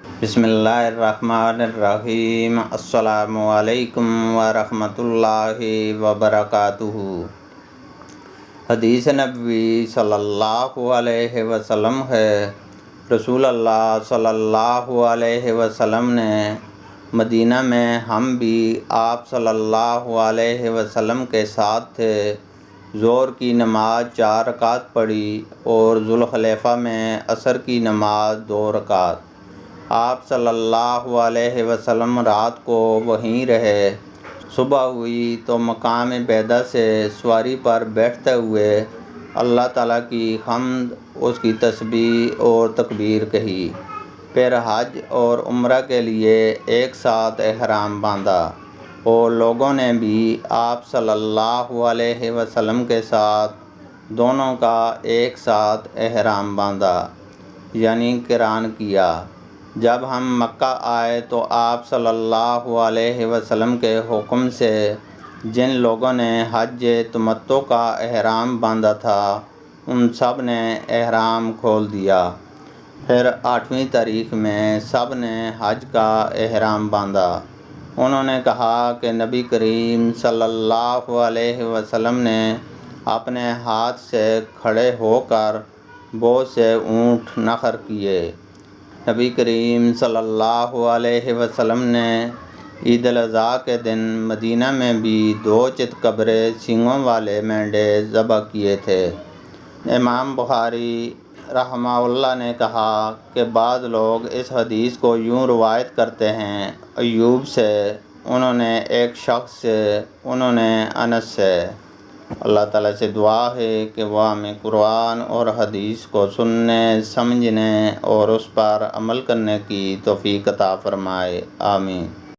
بسم اللہ الرحمن الرحیم۔ السلام علیکم ورحمۃ اللہ وبرکاتہ۔ حدیث نبوی صلی اللہ علیہ وسلم ہے، رسول اللہ صلی اللہ علیہ وسلم نے مدینہ میں ہم بھی آپ صلی اللہ علیہ وسلم کے ساتھ تھے، ظہر کی نماز 4 رکعت پڑھی اور ذوالخلیفہ میں عصر کی نماز 2 رکعت۔ آپ صلی اللہ علیہ وسلم رات کو وہیں رہے۔ صبح ہوئی تو مقام بیدہ سے سواری پر بیٹھتے ہوئے اللہ تعالیٰ کی حمد، اس کی تسبیح اور تکبیر کہی، پھر حج اور عمرہ کے لیے ایک ساتھ احرام باندھا، اور لوگوں نے بھی آپ صلی اللہ علیہ وسلم کے ساتھ دونوں کا ایک ساتھ احرام باندھا، یعنی قران کیا۔ جب ہم مکہ آئے تو آپ صلی اللہ علیہ وسلم کے حکم سے جن لوگوں نے حج تمتع کا احرام باندھا تھا ان سب نے احرام کھول دیا۔ پھر 8ویں تاریخ میں سب نے حج کا احرام باندھا۔ انہوں نے کہا کہ نبی کریم صلی اللہ علیہ وسلم نے اپنے ہاتھ سے کھڑے ہو کر بہت سے اونٹ نحر کیے۔ نبی کریم صلی اللہ علیہ وسلم نے عید الاضحیٰ کے دن مدینہ میں بھی 2 چتکبرے سینگوں والے مینڈے ذبح کیے تھے۔ امام بخاری رحمہ اللہ نے کہا کہ بعض لوگ اس حدیث کو یوں روایت کرتے ہیں، ایوب سے، انہوں نے ایک شخص سے، انہوں نے انس سے۔ اللہ تعالیٰ سے دعا ہے کہ وہ ہمیں قرآن اور حدیث کو سننے، سمجھنے اور اس پر عمل کرنے کی توفیق عطا فرمائے۔ آمین۔